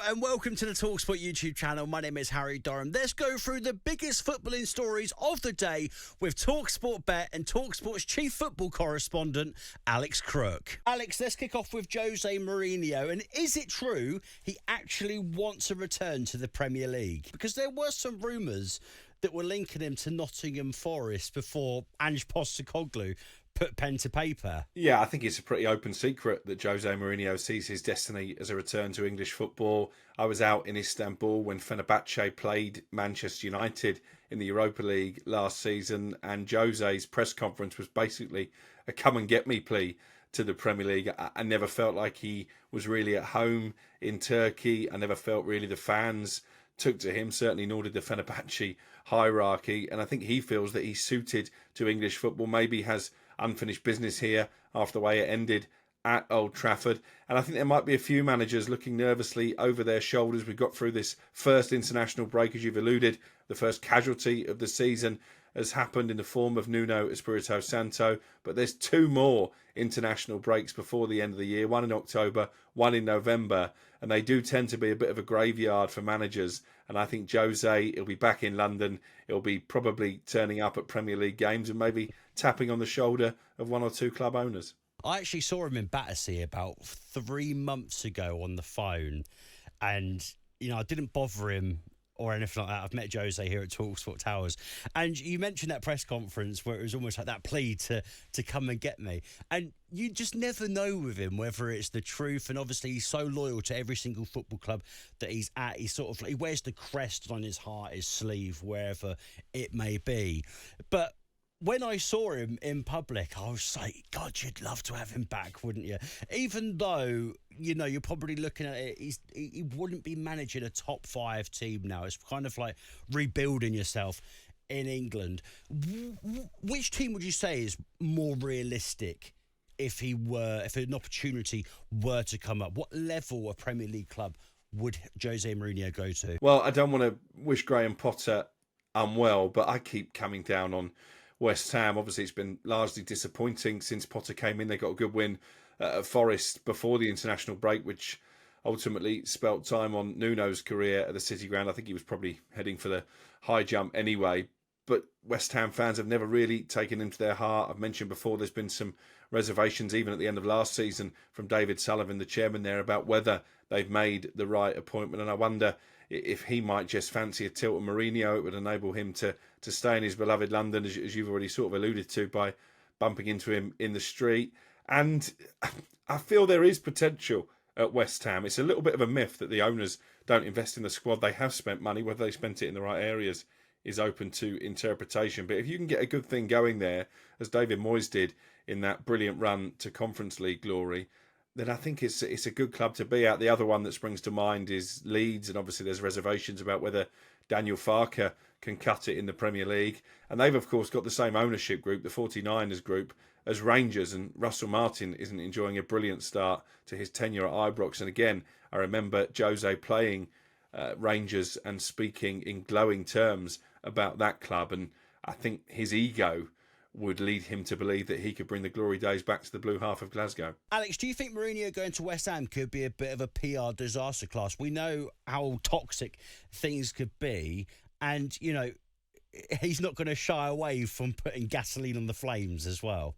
and welcome to the talkSPORT YouTube channel. My name is Harry Durham. Let's go through the biggest footballing stories of the day with talkSPORT Bet and talkSPORT's chief football correspondent, Alex Crook. Alex, let's kick off with Jose Mourinho. And is it true he actually wants a return to the Premier League? Because there were some rumours that were linking him to Nottingham Forest before Ange Postecoglou put pen to paper. Yeah, I think it's a pretty open secret that Jose Mourinho sees his destiny as a return to English football. I was out in Istanbul when Fenerbahce played Manchester United in the Europa League last season, and Jose's press conference was basically a come and get me plea to the Premier League. I never felt like he was really at home in Turkey. I never felt really the fans took to him, certainly nor did the Fenerbahce hierarchy, and I think he feels that he's suited to English football, maybe has unfinished business here after the way it ended at Old Trafford. And I think there might be a few managers looking nervously over their shoulders. We got through this first international break, as you've alluded. The first casualty of the season has happened in the form of Nuno Espirito Santo, but there's two more international breaks before the end of the year, one in October, one in November, and they do tend to be a bit of a graveyard for managers. And I think Jose, he'll be back in London, he'll be probably turning up at Premier League games and maybe tapping on the shoulder of one or two club owners. I actually saw him in Battersea about 3 months ago on the phone, and I didn't bother him or anything like that. I've met Jose here at talkSPORT Towers, and you mentioned that press conference where it was almost like that plea to come and get me, and you just never know with him whether it's the truth. And obviously he's so loyal to every single football club that he's at. He's sort of, he wears the crest on his heart, his sleeve, wherever it may be. But when I saw him in public, I was like, God, you'd love to have him back, wouldn't you? Even though, you're probably looking at it, he wouldn't be managing a top 5 team now. It's kind of like rebuilding yourself in England. Which team would you say is more realistic if an opportunity were to come up? What level of Premier League club would Jose Mourinho go to? Well, I don't want to wish Graham Potter unwell, but I keep coming down on West Ham. Obviously, it's been largely disappointing since Potter came in. They got a good win at Forest before the international break, which ultimately spelt time on Nuno's career at the City Ground. I think he was probably heading for the high jump anyway. But West Ham fans have never really taken him to their heart. I've mentioned before there's been some reservations, even at the end of last season, from David Sullivan, the chairman there, about whether they've made the right appointment. And I wonder if he might just fancy a tilt on Mourinho. It would enable him to stay in his beloved London, as you've already sort of alluded to, by bumping into him in the street. And I feel there is potential at West Ham. It's a little bit of a myth that the owners don't invest in the squad. They have spent money. Whether they spent it in the right areas is open to interpretation. But if you can get a good thing going there, as David Moyes did in that brilliant run to Conference League glory, then I think it's a good club to be at. The other one that springs to mind is Leeds, and obviously there's reservations about whether Daniel Farke can cut it in the Premier League. And they've, of course, got the same ownership group, the 49ers group, as Rangers, and Russell Martin isn't enjoying a brilliant start to his tenure at Ibrox. And again, I remember Jose playing Rangers and speaking in glowing terms about that club, and I think his ego would lead him to believe that he could bring the glory days back to the blue half of Glasgow. Alex, do you think Mourinho going to West Ham could be a bit of a PR disaster class? We know how toxic things could be, and, he's not going to shy away from putting gasoline on the flames as well.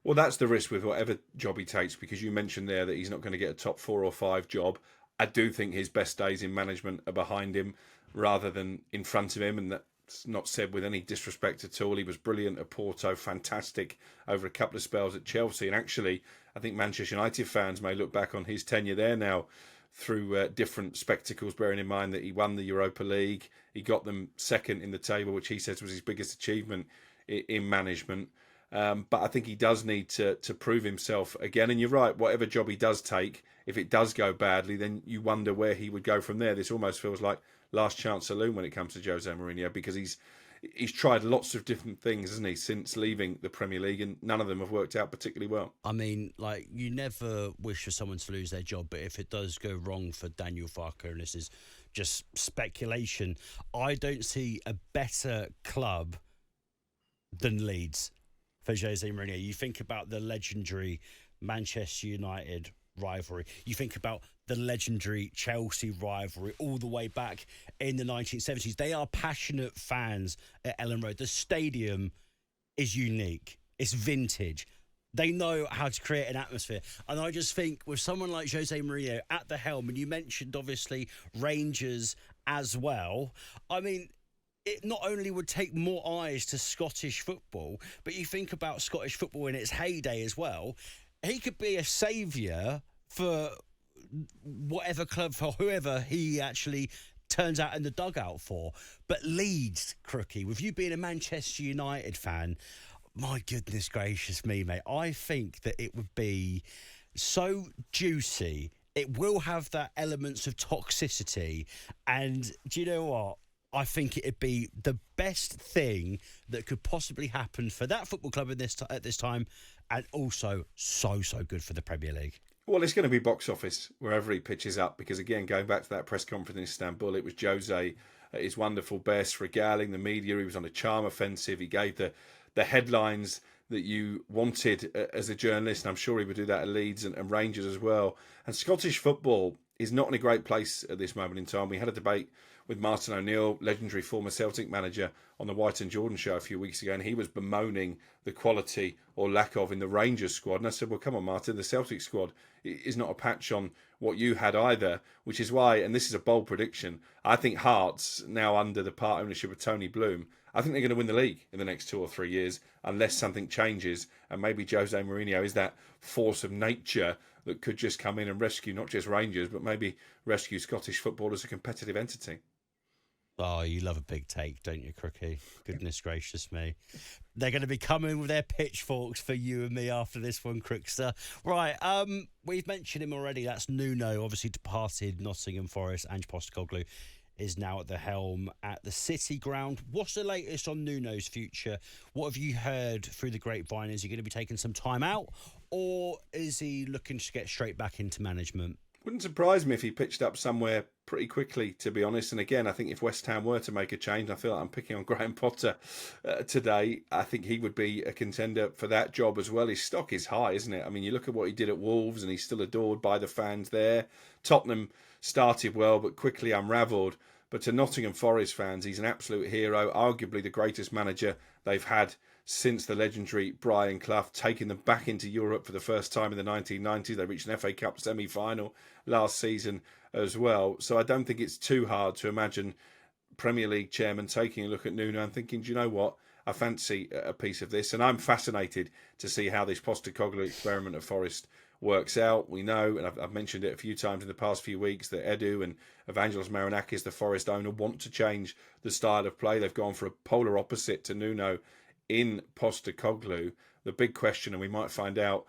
Well, that's the risk with whatever job he takes, because you mentioned there that he's not going to get a top 4 or 5 job. I do think his best days in management are behind him rather than in front of him, and that's not said with any disrespect at all. He was brilliant at Porto, fantastic over a couple of spells at Chelsea, and actually I think Manchester United fans may look back on his tenure there now through different spectacles, bearing in mind that he won the Europa League, he got them second in the table, which he says was his biggest achievement in management. But I think he does need to prove himself again. And you're right, whatever job he does take, if it does go badly, then you wonder where he would go from there. This almost feels like last chance saloon when it comes to Jose Mourinho, because he's tried lots of different things, hasn't he, since leaving the Premier League, and none of them have worked out particularly well. I mean, you never wish for someone to lose their job, but if it does go wrong for Daniel Farke, and this is just speculation, I don't see a better club than Leeds for Jose Mourinho. You think about the legendary Manchester United rivalry. You think about the legendary Chelsea rivalry all the way back in the 1970s. They are passionate fans at Ellen Road. The stadium is unique. It's vintage. They know how to create an atmosphere. And I just think with someone like Jose Mourinho at the helm, and you mentioned obviously Rangers as well, I mean, it not only would take more eyes to Scottish football, but you think about Scottish football in its heyday as well. He could be a saviour for whatever club, for whoever he actually turns out in the dugout for. But Leeds, Crookie, with you being a Manchester United fan, my goodness gracious me, mate. I think that it would be so juicy. It will have that elements of toxicity. And do you know what? I think it'd be the best thing that could possibly happen for that football club at this time, and also so good for the Premier League. Well, it's going to be box office wherever he pitches up, because, again, going back to that press conference in Istanbul, it was Jose at his wonderful best, regaling the media. He was on a charm offensive. He gave the headlines that you wanted as a journalist, and I'm sure he would do that at Leeds and Rangers as well. And Scottish football is not in a great place at this moment in time. We had a debate with Martin O'Neill, legendary former Celtic manager, on the White and Jordan show a few weeks ago, and he was bemoaning the quality or lack of in the Rangers squad. And I said, well, come on, Martin, the Celtic squad is not a patch on what you had either, which is why, and this is a bold prediction, I think Hearts, now under the part ownership of Tony Bloom, I think they're going to win the league in the next 2 or 3 years, unless something changes, and maybe Jose Mourinho is that force of nature that could just come in and rescue not just Rangers, but maybe rescue Scottish football as a competitive entity. Oh, you love a big take, don't you, Crookie? Goodness gracious me. They're going to be coming with their pitchforks for you and me after this one, Crookster. Right, we've mentioned him already. That's Nuno, obviously departed Nottingham Forest. Ange Postecoglou is now at the helm at the City Ground. What's the latest on Nuno's future? What have you heard through the grapevine? Is he going to be taking some time out, or is he looking to get straight back into management? Wouldn't surprise me if he pitched up somewhere pretty quickly, to be honest. And again, I think if West Ham were to make a change, I feel like I'm picking on Graham Potter today, I think he would be a contender for that job as well. His stock is high, isn't it? I mean, you look at what he did at Wolves, and he's still adored by the fans there. Tottenham started well, but quickly unravelled. But to Nottingham Forest fans, he's an absolute hero, arguably the greatest manager they've had since the legendary Brian Clough, taking them back into Europe for the first time in the 1990s. They reached an FA Cup semi-final last season as well. So I don't think it's too hard to imagine Premier League chairman taking a look at Nuno and thinking, do you know what? I fancy a piece of this. And I'm fascinated to see how this Postecoglou experiment at Forest works out. We know, and I've mentioned it a few times in the past few weeks, that Edu and Evangelos Marinakis, the Forest owner, want to change the style of play. They've gone for a polar opposite to Nuno in Postecoglou. The big question, and we might find out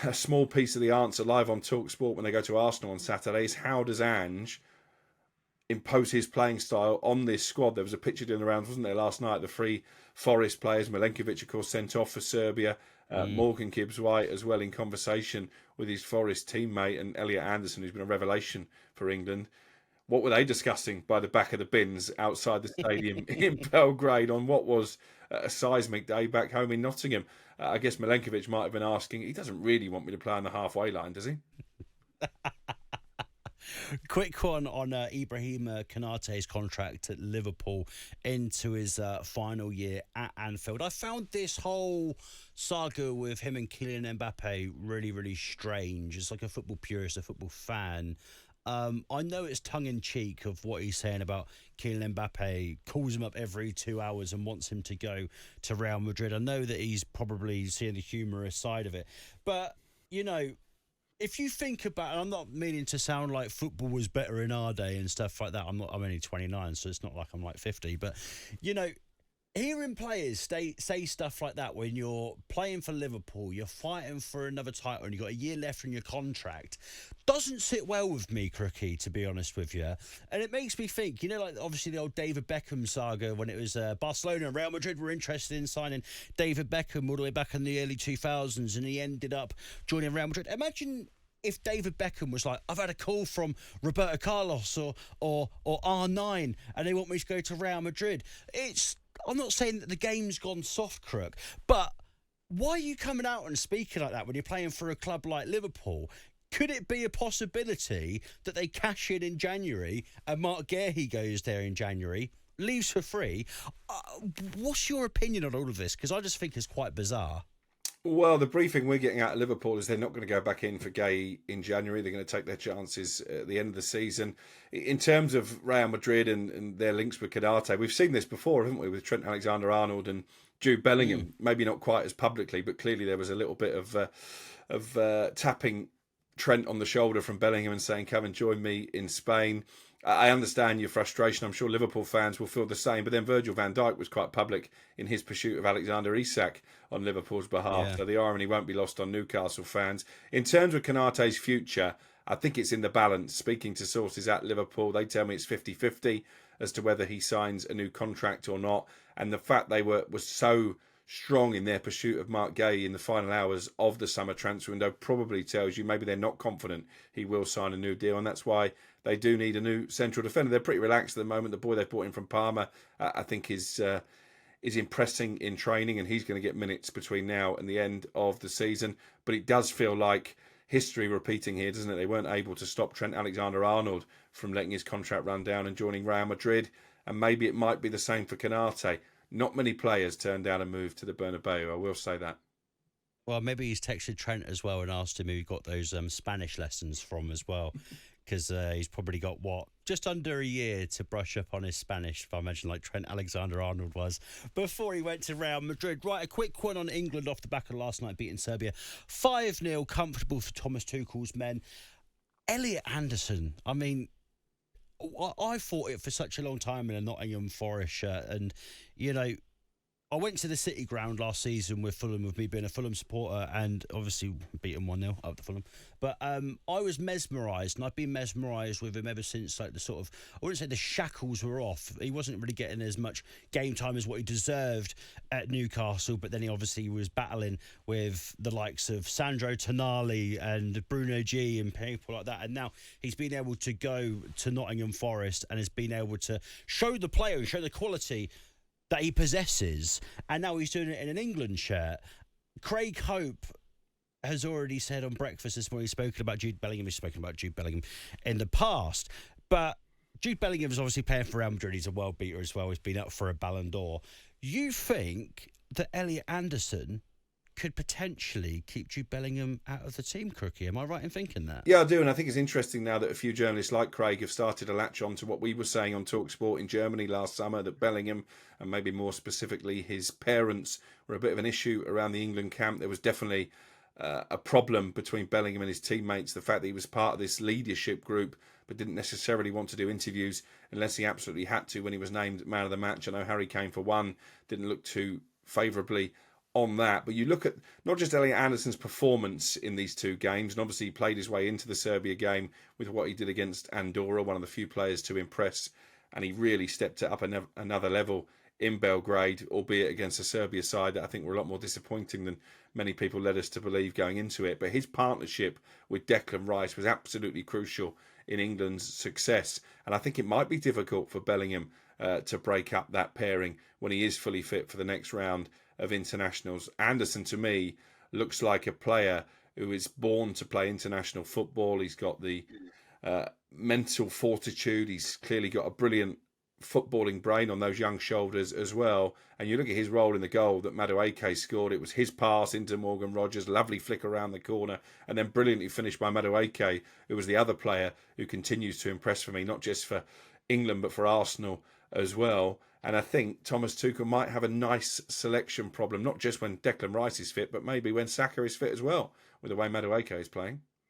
a small piece of the answer live on talkSPORT when they go to Arsenal on Saturday, is how does Ange impose his playing style on this squad? There was a picture doing the rounds, wasn't there, last night? The 3 Forest players, Milenkovic, of course, sent off for Serbia, Morgan Gibbs-White as well in conversation with his Forest teammate, and Elliot Anderson, who's been a revelation for England. What were they discussing by the back of the bins outside the stadium in Belgrade on what was a seismic day back home in Nottingham? I guess Milenkovic might have been asking, he doesn't really want me to play on the halfway line, does he? Quick one on Ibrahim Konate's contract at Liverpool into his final year at Anfield. I found this whole saga with him and Kylian Mbappe really, really strange. As like a football purist, a football fan, I know it's tongue-in-cheek of what he's saying about Kylian Mbappe, calls him up every 2 hours and wants him to go to Real Madrid. I know that he's probably seeing the humorous side of it. But, you know, if you think about, and I'm not meaning to sound like football was better in our day and stuff like that. I'm only 29, so it's not like I'm like 50. But, you know, hearing players say stuff like that when you're playing for Liverpool, you're fighting for another title and you've got a year left on your contract, doesn't sit well with me, Crookie, to be honest with you. And it makes me think, you know, like obviously the old David Beckham saga when it was Barcelona and Real Madrid were interested in signing David Beckham all the way back in the early 2000s, and he ended up joining Real Madrid. Imagine if David Beckham was like, I've had a call from Roberto Carlos or R9 and they want me to go to Real Madrid. I'm not saying that the game's gone soft, Crook, but Why are you coming out and speaking like that when you're playing for a club like Liverpool? Could it be a possibility that they cash in January and Mark Guehi goes there in January, leaves for free? What's your opinion on all of this? Because I just think it's quite bizarre. Well, the briefing we're getting out of Liverpool is they're not going to go back in for Gay in January. They're going to take their chances at the end of the season. In terms of Real Madrid and their links with Konate, we've seen this before, haven't we, with Trent Alexander-Arnold and Jude Bellingham? Maybe not quite as publicly, but clearly there was a little bit of tapping Trent on the shoulder from Bellingham and saying, come and join me in Spain. I understand your frustration. I'm sure Liverpool fans will feel the same. But then Virgil van Dijk was quite public in his pursuit of Alexander Isak on Liverpool's behalf. Yeah. So the irony won't be lost on Newcastle fans. In terms of Konate's future, I think it's in the balance. Speaking to sources at Liverpool, they tell me it's 50-50 as to whether he signs a new contract or not. And the fact they were so strong in their pursuit of Mark Gay in the final hours of the summer transfer window probably tells you maybe they're not confident he will sign a new deal, and that's why they do need a new central defender. They're pretty relaxed at the moment. The boy they've brought in from Parma, I think, is impressing in training, and he's going to get minutes between now and the end of the season. But it does feel like history repeating here, doesn't it? They weren't able to stop Trent Alexander-Arnold from letting his contract run down and joining Real Madrid, and maybe it might be the same for Konate. Not many players turn down a move to the Bernabeu, I will say that. Well, maybe he's texted Trent as well and asked him who he got those Spanish lessons from as well, because he's probably got, just under a year to brush up on his Spanish, if I imagine, like Trent Alexander-Arnold was, before he went to Real Madrid. Right, a quick one on England off the back of last night beating Serbia. 5-0, comfortable for Thomas Tuchel's men. Elliot Anderson, I mean, I fought it for such a long time in a Nottingham Forest shirt, and, you know, I went to the City Ground last season with Fulham, with me being a Fulham supporter, and obviously beaten 1-0 up to Fulham. But I was mesmerised, and I've been mesmerised with him ever since, like, the sort of, I wouldn't say the shackles were off. He wasn't really getting as much game time as what he deserved at Newcastle, but then he obviously was battling with the likes of Sandro Tonali and Bruno G and people like that. And now he's been able to go to Nottingham Forest and has been able to show the player and show the quality that he possesses, and now he's doing it in an England shirt. Craig Hope has already said on breakfast this morning, he's spoken about Jude Bellingham. He's spoken about Jude Bellingham in the past, but Jude Bellingham is obviously playing for Real Madrid. He's a world beater as well. He's been up for a Ballon d'Or. You think that Elliot Anderson could potentially keep Jude Bellingham out of the team, Crookie? Am I right in thinking that? Yeah, I do, and I think it's interesting now that a few journalists like Craig have started to latch on to what we were saying on talkSPORT in Germany last summer, that Bellingham, and maybe more specifically his parents, were a bit of an issue around the England camp. There was definitely a problem between Bellingham and his teammates, the fact that he was part of this leadership group but didn't necessarily want to do interviews unless he absolutely had to when he was named man of the match. I know Harry Kane, for one, didn't look too favourably on that. But you look at not just Elliot Anderson's performance in these two games, and obviously he played his way into the Serbia game with what he did against Andorra, one of the few players to impress, and he really stepped it up another level in Belgrade, albeit against a Serbia side that I think were a lot more disappointing than many people led us to believe going into it. But his partnership with Declan Rice was absolutely crucial in England's success, and I think it might be difficult for Bellingham to break up that pairing when he is fully fit for the next round of internationals. Anderson, to me, looks like a player who is born to play international football. He's got the mental fortitude. He's clearly got a brilliant footballing brain on those young shoulders as well. And you look at his role in the goal that Madueke scored. It was his pass into Morgan Rogers, lovely flick around the corner, and then brilliantly finished by Madueke, who was the other player who continues to impress for me, not just for England but for Arsenal as well. And I think Thomas Tuchel might have a nice selection problem, not just when Declan Rice is fit, but maybe when Saka is fit as well, with the way Madueke is playing.